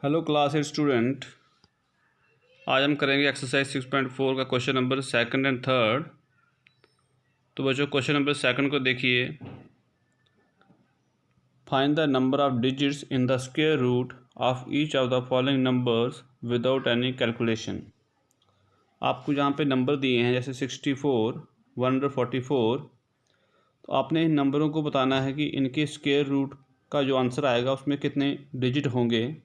Hello class 8 student, आज हम करेंगे एक्सरसाइज 6.4 का question number second and third. तो बच्चों क्वेश्चन नंबर सेकंड को देखिए। Find the number of digits in the square root of each of the following numbers without any calculation. आपको जहाँ पे नंबर दिए हैं जैसे 64, 144, तो आपने इन नंबरों को बताना है कि इनके स्क्वायर रूट का जो आंसर आएगा उसमें कितने डिजिट होंगे।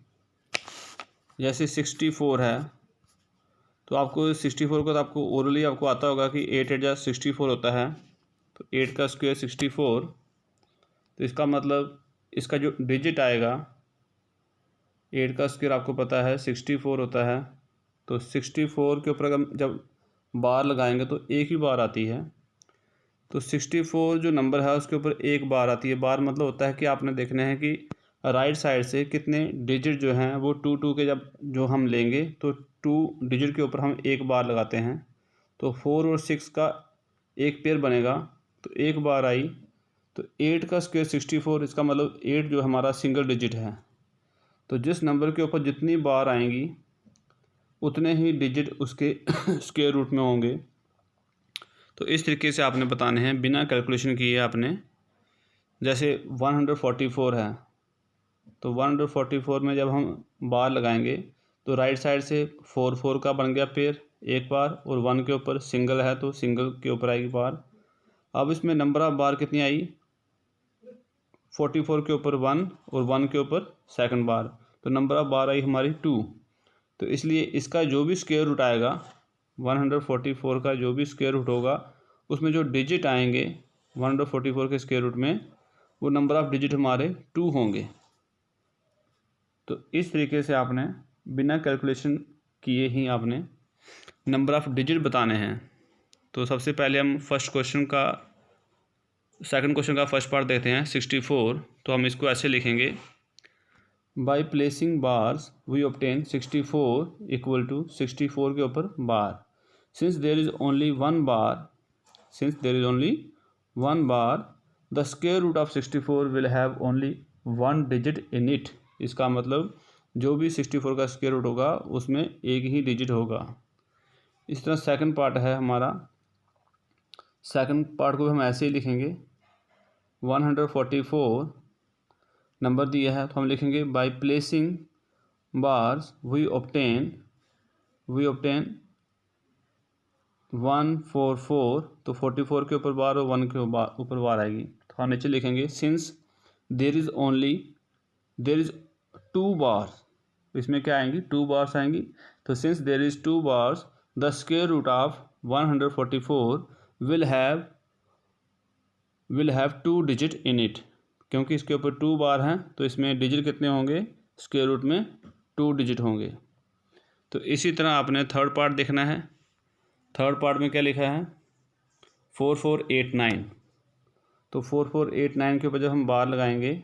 जैसे 64 है तो आपको 64 को तो आपको ओरली आपको आता होगा कि 8 8 जा 64 होता है। तो 8 का स्क्वायर 64। तो इसका मतलब इसका जो डिजिट आएगा 8 का स्क्वायर आपको पता है 64 होता है। तो 64 के ऊपर अगर जब बार लगाएंगे तो एक ही बार आती है। तो 64 जो नंबर है उसके ऊपर एक बार आती है। बार मतलब होता है कि आपने देखना है कि राइट साइड से कितने डिजिट जो हैं वो 2 के जब जो हम लेंगे तो 2 डिजिट के ऊपर हम एक बार लगाते हैं। तो 4 और 6 का एक पेयर बनेगा तो एक बार आई। तो 8 का स्क्वायर 64, इसका मतलब 8 जो हमारा सिंगल डिजिट है। तो जिस नंबर के ऊपर जितनी बार आएंगी उतने ही डिजिट उसके स्क्वायर रूट में होंगे। तो इस तरीके से आपने बताने हैं बिना कैलकुलेशन किए आपने। जैसे 144 है तो 144 में जब हम बार लगाएंगे तो राइट साइड से 4 का बन गया पेयर एक बार, और 1 के ऊपर सिंगल है तो सिंगल के ऊपर आएगी बार। अब इसमें नंबर ऑफ बार कितनी आई, 44 के ऊपर 1 और 1 के ऊपर सेकंड बार, तो नंबर ऑफ बार आई हमारी 2। तो इसलिए इसका जो भी स्क्वायर रूट आएगा 144 का जो भी स्क्वायर रूट होगा उसमें जो डिजिट आएंगे 144 के स्क्वायर रूट में वो नंबर ऑफ डिजिट हमारे 2 होंगे। तो इस तरीके से आपने बिना कैलकुलेशन किए ही आपने नंबर ऑफ डिजिट बताने हैं। तो सबसे पहले हम सेकंड क्वेश्चन का फर्स्ट पार्ट देखते हैं 64। तो हम इसको ऐसे लिखेंगे, by placing bars we obtain 64 equal to 64 के ऊपर bar. Since there is only one bar the square root of 64 will have only one digit in it. इसका मतलब जो भी 64 का स्क्वायर रूट होगा उसमें एक ही डिजिट होगा। इस तरह सेकंड पार्ट है हमारा। सेकंड पार्ट को हम ऐसे ही लिखेंगे, 144 नंबर दिया है तो हम लिखेंगे by placing bars we obtain 144। तो 44 के ऊपर बार और 1 के ऊपर बार आएगी। तो हम नीचे लिखेंगे सिंस देयर इज 2 बार्स, इसमें क्या आएंगी 2 बार्स आएंगी। तो since there is 2 bars the square root of 144 will have 2 digit in it. क्योंकि इसके ऊपर 2 बार हैं तो इसमें डिजिट कितने होंगे, स्क्वायर रूट में 2 डिजिट होंगे। तो इसी तरह आपने थर्ड पार्ट देखना है। थर्ड पार्ट में क्या लिखा है 4489। तो 4489 के ऊपर जब हम बार लगाएंगे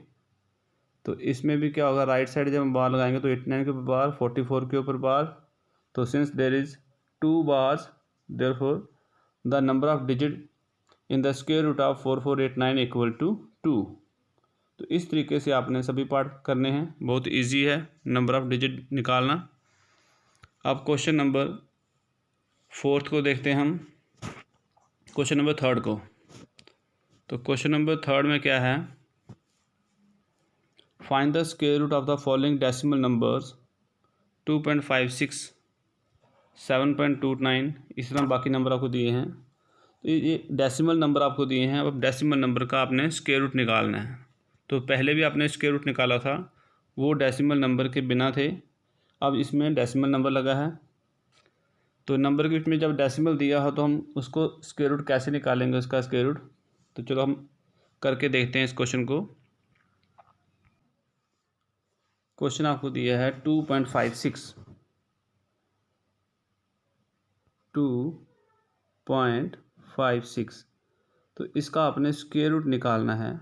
तो इसमें भी क्या होगा, राइट साइड जब हम बार लगाएंगे तो 89 के ऊपर बार, 44 के ऊपर बार। तो since there is 2 bars therefore the number of digit in the square root of 4489 equal to 2। तो इस तरीके से आपने सभी पार्ट करने हैं। बहुत इजी है नंबर ऑफ डिजिट निकालना। अब क्वेश्चन नंबर 4 को देखते हैं हम, क्वेश्चन नंबर 3 को। तो क्वेश्चन नंबर 3 में क्या है, find the square root of the following decimal numbers 2.56, 7.29। इस तरह बाकी नंबर आपको दिए हैं। तो ये डेसिमल नंबर आपको दिए हैं। अब डेसिमल नंबर का आपने स्क्वायर रूट निकालना है। तो पहले भी आपने स्क्वायर रूट निकाला था, वो डेसिमल नंबर के बिना थे। अब इसमें डेसिमल नंबर लगा है तो नंबर के बीच में जब डेसिमल दिया हो तो हम उसको स्क्वायर रूट कैसे निकालेंगे, उसका स्क्वायर रूट। तो चलो हम करके देखते हैं इस क्वेश्चन को। क्वेश्चन आपको दिया है 2.56 तो इसका आपने स्क्वायर रूट निकालना है।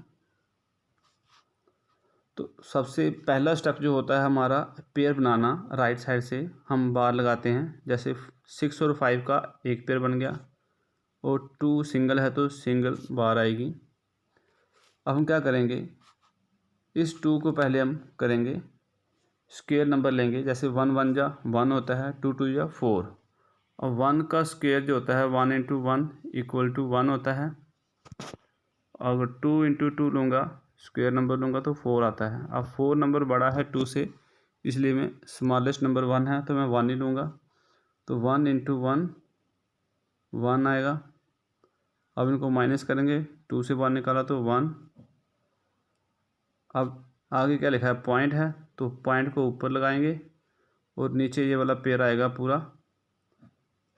तो सबसे पहला स्टेप जो होता है हमारा पेयर बनाना, राइट साइड से हम बार लगाते हैं। जैसे 6 और 5 का एक पेयर बन गया और 2 सिंगल है तो सिंगल बार आएगी। अब हम क्या करेंगे, इस 2 को पहले हम करेंगे स्क्वायर नंबर लेंगे, जैसे 1 1 जा 1 होता है, 2 2 जा 4, और 1 का स्क्वायर जो होता है 1 इंटू 1 इक्वल टू 1 होता है। अगर 2 इंटू 2 लूँगा, स्क्वायर नंबर लूँगा तो 4 आता है। अब 4 नंबर बड़ा है 2 से, इसलिए मैं स्मॉलेस्ट नंबर 1 है तो मैं 1 ही लूँगा। तो 1 इंटू 1 1 आएगा। अब इनको माइनस करेंगे, 2 से 1 निकाला तो 1। अब आगे क्या लिखा है, पॉइंट है, तो पॉइंट को ऊपर लगाएंगे और नीचे ये वाला पेयर आएगा पूरा।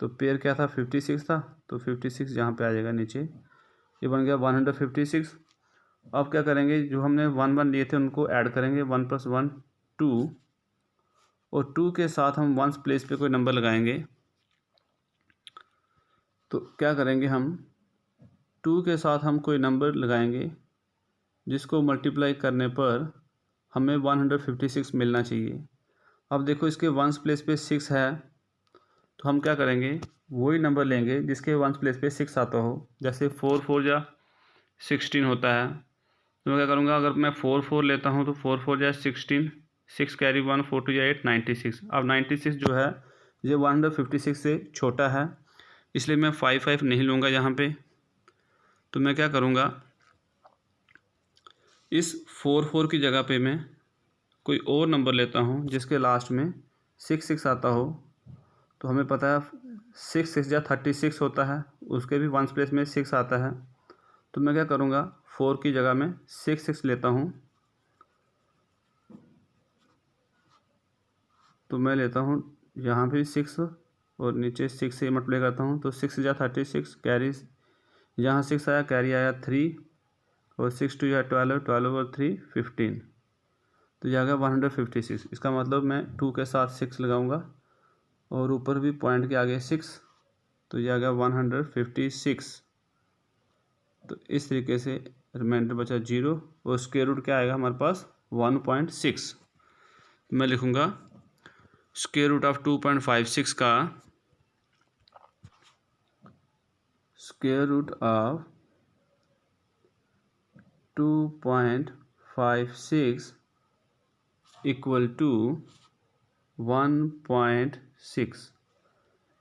तो पेयर क्या था, 56 था, तो 56 यहाँ पे आ जाएगा नीचे, ये बन गया 156। अब क्या करेंगे, जो हमने 1 1 लिए थे उनको ऐड करेंगे, 1 + 1 2, और 2 के साथ हम वंस प्लेस पे कोई नंबर लगाएंगे। तो क्या करेंगे, हम 2 के साथ हम कोई नंबर लगाएंगे जिसको मल्टीप्लाई करने पर हमें 156 मिलना चाहिए। अब देखो इसके वंस प्लेस पे 6 है, तो हम क्या करेंगे, वही नंबर लेंगे जिसके वंस प्लेस पे 6 आता हो। जैसे 4 4 जा 16 होता है, तो मैं क्या करूँगा, अगर मैं 4 4 लेता हूँ तो 4 4 जा 16, 6 कैरी 1, 4 2 जा 8, 96। अब 96 जो है ये 156 से छोटा है, इसलिए मैं 5 5 नहीं लूँगा यहाँ पे। तो मैं क्या करूँगा, इस 4 4 की जगह पे मैं कोई और नंबर लेता हूँ जिसके लास्ट में 6 6 आता हो। तो हमें पता है 6 6 जा 36 होता है, उसके भी वंस प्लेस में 6 आता है। तो मैं क्या करूँगा, 4 की जगह में 6 6 लेता हूँ। तो मैं लेता हूँ यहाँ भी 6 और नीचे 6 से मल्टीप्लाई करता हूँ, तो 6 जा 36, कैरी यहाँ 6 आया, कैरी आया 3, और 6 2 या 12, 12 और 3 15, तो यह आ गया 156। इसका मतलब मैं 2 के साथ 6 लगाऊंगा और ऊपर भी पॉइंट के आगे 6, तो यह आ गया 156। तो इस तरीके से रिमाइंडर बचा 0, और स्क्वायर रूट क्या आएगा हमारे पास 1.6। मैं लिखूँगा स्क्वायर रूट ऑफ 2.56 का square root of 2.56 equal to 1.6।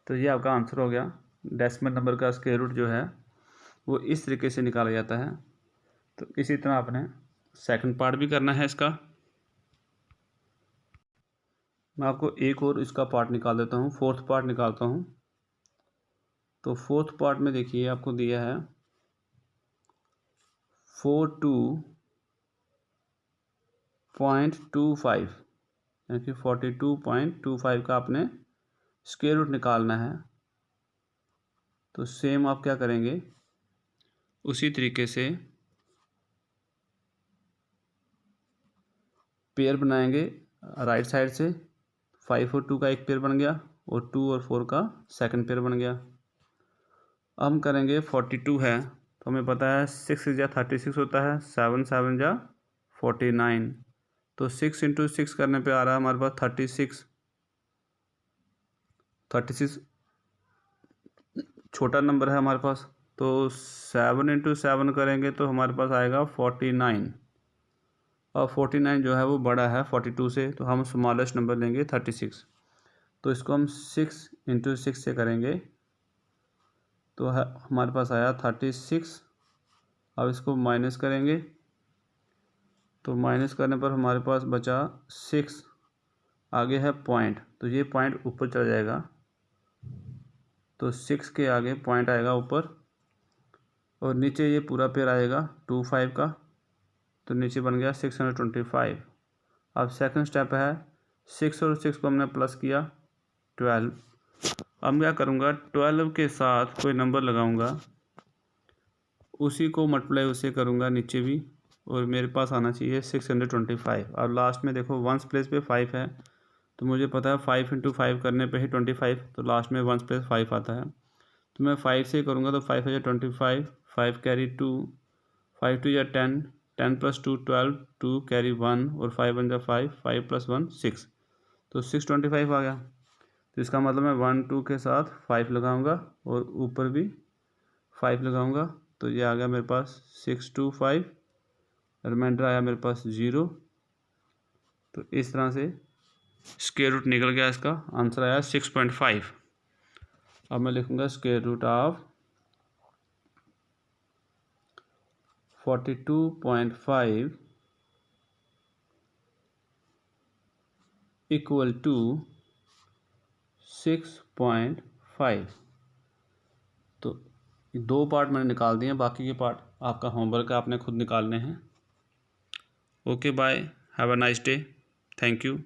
तो ये आपका आंसर हो गया। डेसिमल नंबर का स्क्वायर रूट जो है वो इस तरीके से निकाला जाता है। तो इसी तरह आपने सेकंड पार्ट भी करना है इसका। मैं आपको एक और इसका पार्ट निकाल देता हूँ, फोर्थ पार्ट निकालता हूँ। तो फोर्थ पार्ट में देखिए आपको दिया है 42.25, यानी कि 42.25 का आपने स्क्वायर रूट निकालना है। तो सेम आप क्या करेंगे, उसी तरीके से पेयर बनाएंगे राइट साइड से। 5 और 2 का एक पेयर बन गया, और 2 और 4 का सेकंड पेयर बन गया। अब हम करेंगे 42 है, तो हमें पता है 6 जा 36 होता है, 7 7 जा 49, तो 6 इंटू 6 करने पे आ रहा है हमारे पास 36। छोटा नंबर है हमारे पास, तो 7 इंटू 7 करेंगे तो हमारे पास आएगा 49, और 49 जो है वो बड़ा है 42 से, तो हम स्मॉलेस्ट नंबर लेंगे 36। तो इसको हम 6 इंटू 6 से करेंगे तो हमारे पास आया 36। अब इसको माइनस करेंगे, तो माइनस करने पर हमारे पास बचा 6, आगे है पॉइंट, तो ये पॉइंट ऊपर चला जाएगा, तो 6 के आगे पॉइंट आएगा ऊपर, और नीचे ये पूरा पेयर आएगा 2 5 का, तो नीचे बन गया 625। अब सेकंड स्टेप है 6 और 6 को हमने प्लस किया 12। अब मैं क्या करूँगा, 12 के साथ कोई नंबर लगाऊंगा, उसी को मल्टीप्लाई उसे करूँगा नीचे भी, और मेरे पास आना चाहिए 625। अब लास्ट में देखो वंस प्लेस पे 5 है, तो मुझे पता है 5 इंटू 5 करने पे ही 25, तो लास्ट में वंस प्लेस 5 आता है। तो मैं 5 से करूँगा, तो 5 है 25, 5 कैरी 2, 5 2 या 10, 10 + 2 12, 2 कैरी 1, और 5 1 जा 5, 5 + 1 6, तो 625 आ गया। तो इसका मतलब मैं 1 2 के साथ 5 लगाऊंगा और ऊपर भी 5 लगाऊंगा, तो ये आ गया मेरे पास 625, रिमाइंडर आया मेरे पास 0। तो इस तरह से स्क्वायर रूट निकल गया, इसका आंसर आया 6.5। अब मैं लिखूँगा square root of 42.5 equal to 6.5। तो 2 पार्ट मैंने निकाल दिए हैं, बाकी के पार्ट आपका होमवर्क है, आपने खुद निकालने हैं। Okay bye, have a nice day, thank you.